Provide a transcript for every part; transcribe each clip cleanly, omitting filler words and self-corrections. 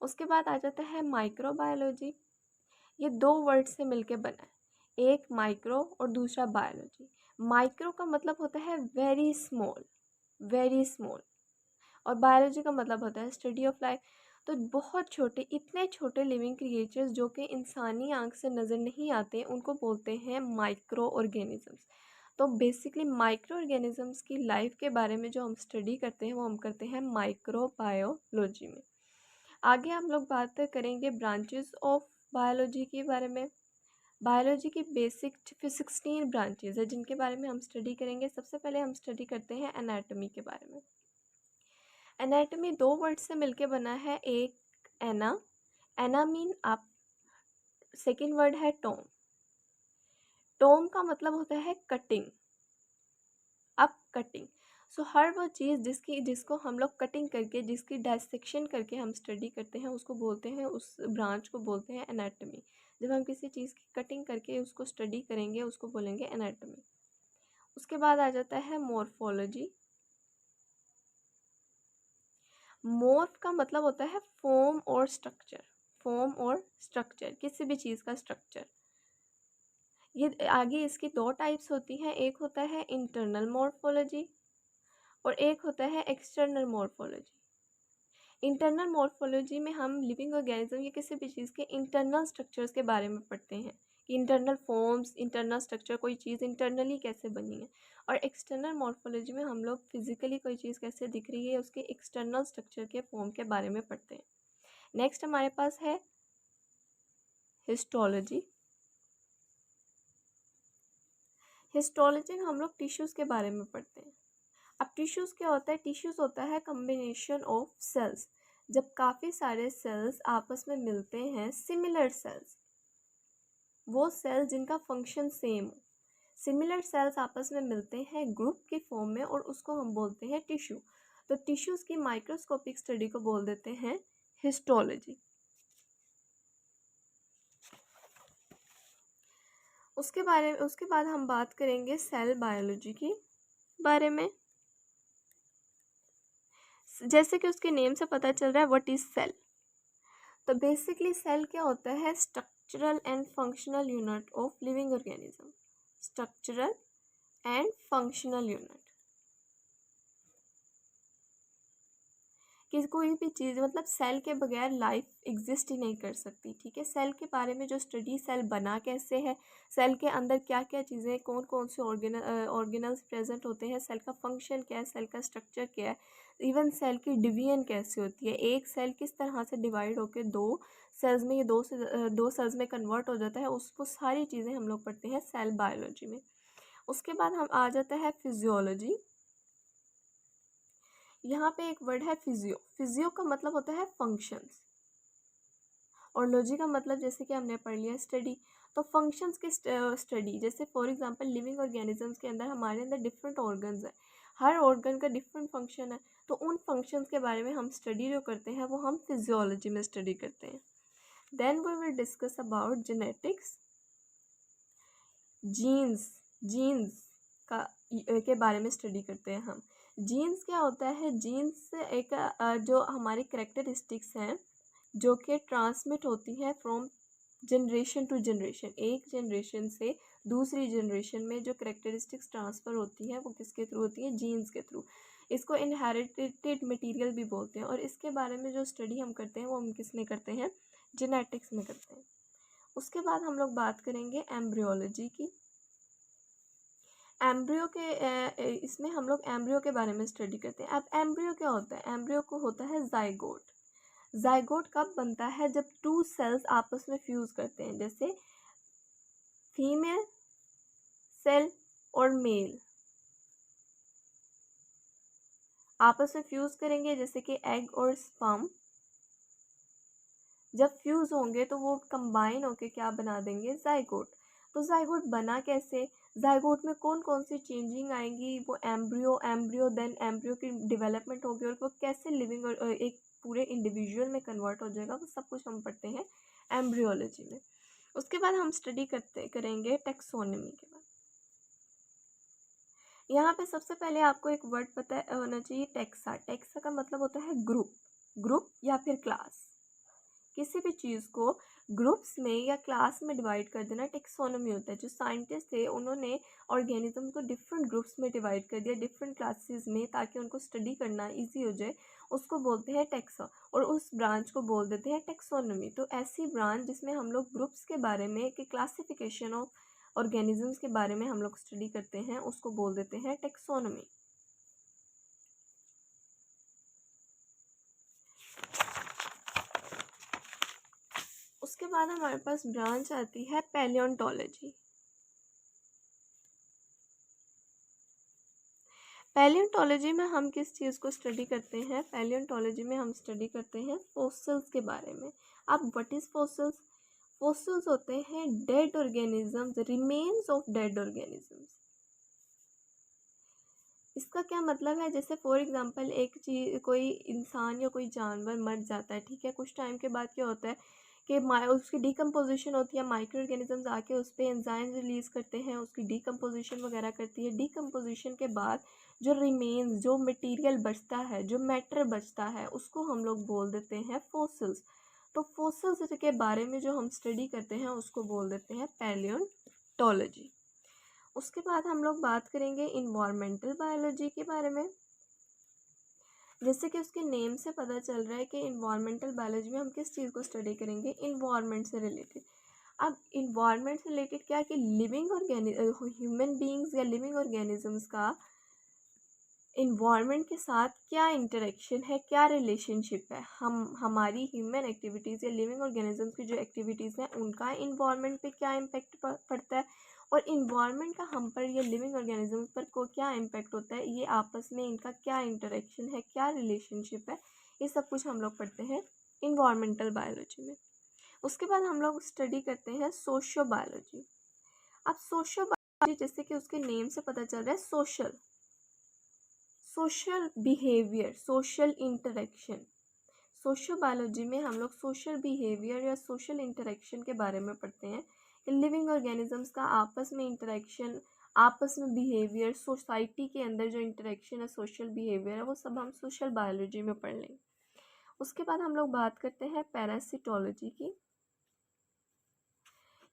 उसके बाद आ जाता है माइक्रोबायोलॉजी। ये दो वर्ड से मिलके बना है, एक माइक्रो और दूसरा बायोलॉजी। माइक्रो का मतलब होता है वेरी स्मॉल, वेरी स्मॉल, और बायोलॉजी का मतलब होता है स्टडी ऑफ लाइफ। तो बहुत छोटे, इतने छोटे लिविंग क्रिएचर्स जो कि इंसानी आंख से नज़र नहीं आते, उनको बोलते हैं माइक्रो ऑर्गेनिजम्स। तो बेसिकली माइक्रो ऑर्गेनिजम्स की लाइफ के बारे में जो हम स्टडी करते हैं वो हम करते हैं माइक्रोबायोलॉजी में। आगे हम लोग बात करेंगे ब्रांचेस ऑफ बायोलॉजी के बारे में। बायोलॉजी की बेसिक 16 ब्रांचेस है जिनके बारे में हम स्टडी करेंगे। सबसे पहले हम स्टडी करते हैं एनाटॉमी के बारे में। एनाटॉमी दो वर्ड से मिलके बना है, एक एना, एना मीन अप, सेकेंड वर्ड है टोम। टोम का मतलब होता है कटिंग, अप कटिंग। सो हर वो चीज़ जिसको हम लोग कटिंग करके, जिसकी डायसेक्शन करके हम स्टडी करते हैं, उसको बोलते हैं, उस ब्रांच को बोलते हैं एनाटॉमी। जब हम किसी चीज़ की कटिंग करके उसको स्टडी करेंगे उसको बोलेंगे एनाटॉमी। उसके बाद आ जाता है मॉर्फोलॉजी। मॉर्फ का मतलब होता है फॉर्म और स्ट्रक्चर, फॉर्म और स्ट्रक्चर, किसी भी चीज़ का स्ट्रक्चर। ये आगे इसकी दो टाइप्स होती हैं, एक होता है इंटरनल मॉर्फोलॉजी और एक होता है एक्सटर्नल मॉर्फोलॉजी। इंटरनल मॉर्फोलॉजी में हम लिविंग ऑर्गेनिज्म या किसी भी चीज़ के इंटरनल स्ट्रक्चर्स के बारे में पढ़ते हैं कि इंटरनल फॉर्म्स, इंटरनल स्ट्रक्चर, कोई चीज़ इंटरनली कैसे बनी है। और एक्सटर्नल मॉर्फोलॉजी में हम लोग फिजिकली कोई चीज़ कैसे दिख रही है उसके एक्सटर्नल स्ट्रक्चर के फॉर्म के बारे में पढ़ते हैं। नेक्स्ट हमारे पास है हिस्टोलॉजी। हिस्टोलॉजी में हम लोग टिश्यूज़ के बारे में पढ़ते हैं। अब टिश्यूज़ क्या होता है? टिश्यूज़ होता है कम्बिनेशन ऑफ सेल्स। जब काफ़ी सारे सेल्स आपस में मिलते हैं, सिमिलर सेल्स, वो सेल्स जिनका फंक्शन सेम हो, सिमिलर सेल्स आपस में मिलते हैं ग्रुप के फॉर्म में और उसको हम बोलते हैं टिश्यू। तो टिश्यूज़ की माइक्रोस्कोपिक स्टडी को बोल देते हैं हिस्टोलॉजी। उसके बाद हम बात करेंगे सेल बायोलॉजी की बारे में। जैसे कि उसके नेम से पता चल रहा है, व्हाट इज सेल। तो बेसिकली सेल क्या होता है? Structural and functional unit of living organism. Structural and functional unit, कि कोई भी चीज़, मतलब सेल के बगैर लाइफ एग्जिस्ट ही नहीं कर सकती। ठीक है, सेल के बारे में जो स्टडी, सेल बना कैसे है, सेल के अंदर क्या क्या चीज़ें, कौन कौन से ऑर्गेनल्स प्रेजेंट होते हैं, सेल का फंक्शन क्या है, सेल का स्ट्रक्चर क्या है, इवन सेल की डिवीजन कैसे होती है, एक सेल किस तरह से डिवाइड होकर दो सेल्स में, ये दो सेल्स में कन्वर्ट हो जाता है, उसको सारी चीज़ें हम लोग पढ़ते हैं सेल बायोलॉजी में। उसके बाद हम आ जाता है फिजियोलॉजी। यहाँ पे एक वर्ड है फिजियो। फिजियो का मतलब होता है फंक्शंस और लॉजी का मतलब जैसे कि हमने पढ़ लिया स्टडी। तो फंक्शंस की स्टडी, जैसे फॉर एग्जांपल लिविंग ऑर्गेनिजम्स के अंदर हमारे अंदर डिफरेंट ऑर्गन्स हैं, हर ऑर्गन का डिफरेंट फंक्शन है। तो उन फंक्शंस के बारे में हम स्टडी जो करते हैं वो हम फिजियोलॉजी में स्टडी करते हैं। Then we will discuss about genetics. Genes, genes का के बारे में स्टडी करते हैं हम। जीन्स क्या होता है? जीन्स एक जो हमारी करेक्टरिस्टिक्स हैं जो कि ट्रांसमिट होती है फ्रॉम जनरेशन टू जनरेशन, एक जनरेशन से दूसरी जनरेशन में जो करेक्टरिस्टिक्स ट्रांसफ़र होती है वो किसके थ्रू होती है? जीन्स के थ्रू। इसको इनहेरिटेड मटेरियल भी बोलते हैं और इसके बारे में जो स्टडी हम करते हैं वो हम किस में करते हैं? जेनेटिक्स में करते हैं। उसके बाद हम लोग बात करेंगे एम्ब्रियोलॉजी की। एम्ब्रियो के इसमें हम लोग एम्ब्रियो के बारे में स्टडी करते हैं। अब एम्ब्रियो क्या होता है? एम्ब्रियो को होता है जाइगोट। जाइगोट कब बनता है? जब टू सेल्स आपस में फ्यूज करते हैं, जैसे फीमेल सेल और मेल आपस में फ्यूज करेंगे, जैसे कि एग और स्पर्म। जब फ्यूज होंगे तो वो कंबाइन होके क्या बना देंगे? जाइगोट। तो जाइगोट बना कैसे? जाइगोट में कौन कौन सी चेंजिंग आएंगी? वो एम्ब्रियो देन एम्ब्रियो की डेवलपमेंट होगी और वो कैसे लिविंग और एक पूरे इंडिविजुअल में कन्वर्ट हो जाएगा, वो सब कुछ हम पढ़ते हैं एम्ब्रियोलॉजी में। उसके बाद हम स्टडी करेंगे टेक्सोनमी के बाद। यहाँ पे सबसे पहले आपको एक वर्ड पता होना चाहिए, टेक्सा। टेक्सा का मतलब होता है ग्रुप, ग्रुप या फिर क्लास। किसी भी चीज़ को ग्रुप्स में या क्लास में डिवाइड कर देना टेक्सोनोमी होता है। जो साइंटिस्ट थे उन्होंने ऑर्गेनिज्म को डिफरेंट ग्रुप्स में डिवाइड कर दिया, डिफरेंट क्लासेस में, ताकि उनको स्टडी करना इजी हो जाए। उसको बोलते हैं टेक्सा, और उस ब्रांच को बोल देते हैं टेक्सोनोमी। तो ऐसी ब्रांच जिसमें हम लोग ग्रुप्स के बारे में, कि क्लासिफिकेशन ऑफ ऑर्गेनिजम्स के बारे में हम लोग स्टडी करते हैं, उसको बोल देते हैं टेक्सोनोमी। उसके बाद हमारे पास ब्रांच आती है पैलियोंटोलॉजी। पैलियोंटोलॉजी में हम किस चीज़ को स्टडी करते हैं? पैलियोंटोलॉजी में हम स्टडी करते हैं फॉसिल्स के बारे में। अब व्हाट इज़ फॉसिल्स? फॉसिल्स होते हैं dead organisms, remains of dead organisms. इसका क्या मतलब है? जैसे फॉर एग्जांपल एक चीज़, कोई इंसान या कोई जानवर मर जाता है, ठीक है, कुछ टाइम के बाद क्या होता है कि उसकी डिकम्पोजिशन होती है, माइक्रो ऑर्गेनिजम्स आके उस पर एंजाइम रिलीज़ करते हैं, उसकी डिकम्पोजिशन वगैरह करती है। डिकम्पोजिशन के बाद जो रिमेन्स, जो मटेरियल बचता है, जो मैटर बचता है, उसको हम लोग बोल देते हैं फॉसिल्स। तो फॉसिल्स के बारे में जो हम स्टडी करते हैं उसको बोल देते हैं पैलियोंटोलॉजी। उसके बाद हम लोग बात करेंगे इन्वायरमेंटल बायोलॉजी के बारे में। जैसे कि उसके नेम से पता चल रहा है कि इन्वायरमेंटल बायोलॉजी में हम किस चीज़ को स्टडी करेंगे? इन्वायरमेंट से रिलेटेड। अब इन्वायरमेंट से रिलेटेड क्या कि लिविंग ह्यूमन बींग्स या लिविंग ऑर्गेनिजम्स का इन्वायरमेंट के साथ क्या इंटरेक्शन है, क्या रिलेशनशिप है। हमारी ह्यूमन एक्टिविटीज़ या लिविंग ऑर्गेनिजम्स की जो एक्टिविटीज़ हैं उनका इन्वायरमेंट पे क्या इम्पेक्ट पड़ता है, और इन्वायरमेंट का हम पर या लिविंग ऑर्गेनिजम्स पर को क्या इम्पेक्ट होता है, ये आपस में इनका क्या इंटरेक्शन है, क्या रिलेशनशिप है, ये सब कुछ हम लोग पढ़ते हैं इन्वायरमेंटल बायोलॉजी में। उसके बाद हम लोग स्टडी करते हैं सोशियो बायोलॉजी। अब सोशियो बायोलॉजी, जैसे कि उसके नेम से पता चल रहा है, social behaviour, social interaction. Social biology में हम लोग सोशल बिहेवियर या सोशल इंटरेक्शन के बारे में पढ़ते हैं कि लिविंग ऑर्गेनिजम्स का आपस में इंटरेक्शन, आपस में बिहेवियर, सोसाइटी के अंदर जो इंटरेक्शन है, सोशल बिहेवियर है, वो सब हम सोशल बायोलॉजी में पढ़ लेंगे। उसके बाद हम लोग बात करते हैं पैरासिटोलॉजी की।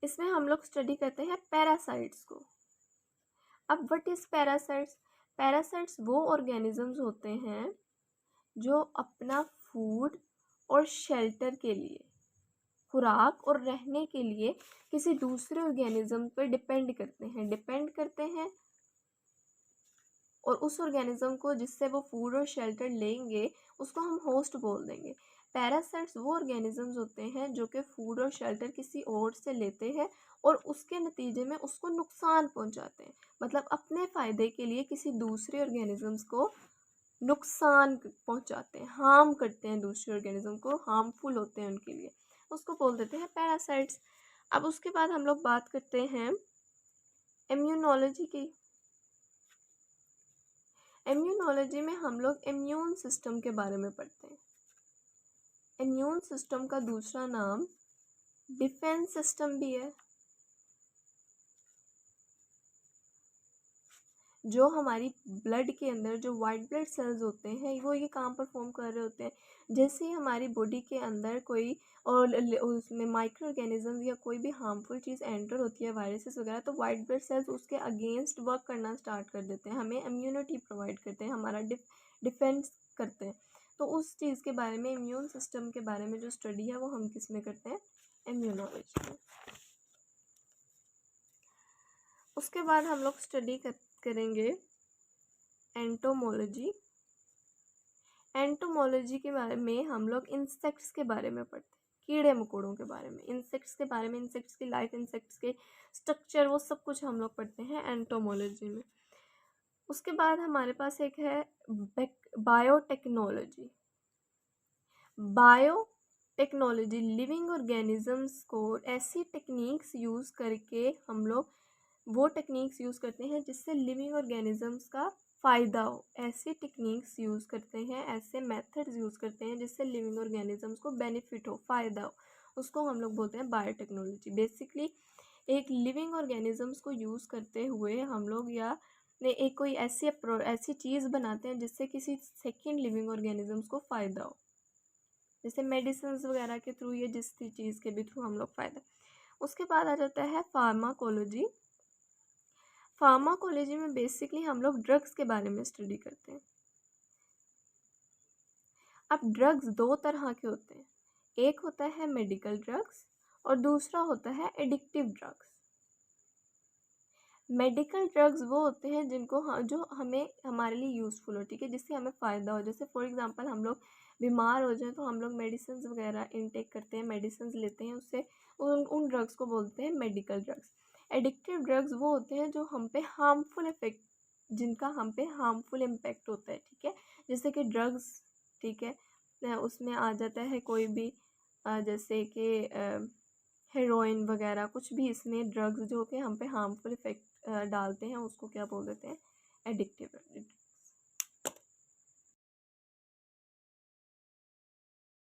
इसमें हम लोग स्टडी करते हैं पैरासाइट्स को। अब व्हाट इज़ पैरासाइट्स? पैरासाइट्स वो ऑर्गेनिजम्स होते हैं जो अपना फूड और शेल्टर के लिए, खुराक और रहने के लिए किसी दूसरे ऑर्गेनिज्म पर डिपेंड करते हैं, और उस ऑर्गेनिज्म को जिससे वो फूड और शेल्टर लेंगे उसको हम होस्ट बोल देंगे। पैरासाइट्स वो ऑर्गेनिजम्स होते हैं जो कि फूड और शेल्टर किसी और से लेते हैं और उसके नतीजे में उसको नुकसान पहुंचाते हैं, मतलब अपने फ़ायदे के लिए किसी दूसरे ऑर्गेनिजम्स को नुकसान पहुंचाते हैं, हार्म करते हैं, दूसरे ऑर्गेनिज्म को हार्मफुल होते हैं उनके लिए, उसको बोल देते हैं पैरासाइट्स। अब उसके बाद हम लोग बात करते हैं इम्यूनोलॉजी की। इम्यूनोलॉजी में हम लोग इम्यून सिस्टम के बारे में पढ़ते हैं। इम्यून सिस्टम का दूसरा नाम डिफेंस सिस्टम भी है। जो हमारी ब्लड के अंदर जो वाइट ब्लड सेल्स होते हैं वो ये काम परफॉर्म कर रहे होते हैं। जैसे ही हमारी बॉडी के अंदर कोई और उसमें माइक्रो ऑर्गेनिज्म या कोई भी हार्मफुल चीज़ एंटर होती है, वायरसेस वगैरह, तो वाइट ब्लड सेल्स उसके अगेंस्ट वर्क करना स्टार्ट कर देते हैं, हमें इम्यूनिटी प्रोवाइड करते हैं, हमारा डिफेंस करते हैं। तो उस चीज़ के बारे में, इम्यून सिस्टम के बारे में जो स्टडी है वो हम किस में करते हैं? इम्यूनोलॉजी में। उसके बाद हम लोग स्टडी करेंगे एंटोमोलॉजी। एंटोमोलॉजी के बारे में हम लोग इंसेक्ट्स के बारे में पढ़ते हैं, कीड़े मकोड़ों के बारे में, इंसेक्ट्स के बारे में, इंसेक्ट्स की लाइफ, इंसेक्ट्स के स्ट्रक्चर, वो सब कुछ हम लोग पढ़ते हैं एंटोमोलॉजी में। उसके बाद हमारे पास एक है बायोटेक्नोलॉजी। बायोटेक्नोलॉजी लिविंग ऑर्गेनिजम्स को ऐसी टेक्निक्स यूज़ करके हम लोग वो टेक्निक्स यूज़ करते हैं जिससे लिविंग ऑर्गेनिजम्स का फ़ायदा हो। ऐसी टेक्निक्स यूज़ करते हैं, ऐसे मेथड्स यूज़ करते हैं जिससे लिविंग ऑर्गेनिजम्स को बेनिफिट हो, फ़ायदा हो, उसको हम लोग बोलते हैं बायोटेक्नोलॉजी। बेसिकली एक लिविंग ऑर्गेनिजम्स को यूज़ करते हुए हम लोग या एक कोई ऐसी चीज़ बनाते हैं जिससे किसी सेकेंड लिविंग ऑर्गेनिजम्स को फ़ायदा हो। जैसे मेडिसिन वगैरह के थ्रू या जिस चीज़ के भी थ्रू हम लोग फ़ायदा। उसके बाद आ जाता है फार्माकोलॉजी। फार्माकोलॉजी में बेसिकली हम लोग ड्रग्स के बारे में स्टडी करते हैं। अब ड्रग्स दो तरह के होते हैं, एक होता है मेडिकल ड्रग्स और दूसरा होता है एडिक्टिव ड्रग्स। मेडिकल ड्रग्स वो होते हैं जिनको जो हमें हमारे लिए यूज़फुल हो, ठीक है, जिससे हमें फ़ायदा हो। जैसे फॉर एग्जांपल हम लोग बीमार हो जाएं तो हम लोग मेडिसिन वगैरह इनटेक करते हैं, मेडिसिन लेते हैं, उससे उन ड्रग्स को बोलते हैं मेडिकल ड्रग्स। एडिक्टिव ड्रग्स वो होते हैं जो हम पे हार्मफुल इफेक्ट, जिनका हम पे हार्मफुल इम्पैक्ट होता है, ठीक है, जैसे कि ड्रग्स, ठीक है, उसमें आ जाता है कोई भी जैसे कि हेरोइन वगैरह, कुछ भी इसमें ड्रग्स जो कि हम पे हार्मफुल इफेक्ट डालते हैं उसको क्या बोल देते हैं, एडिक्टिव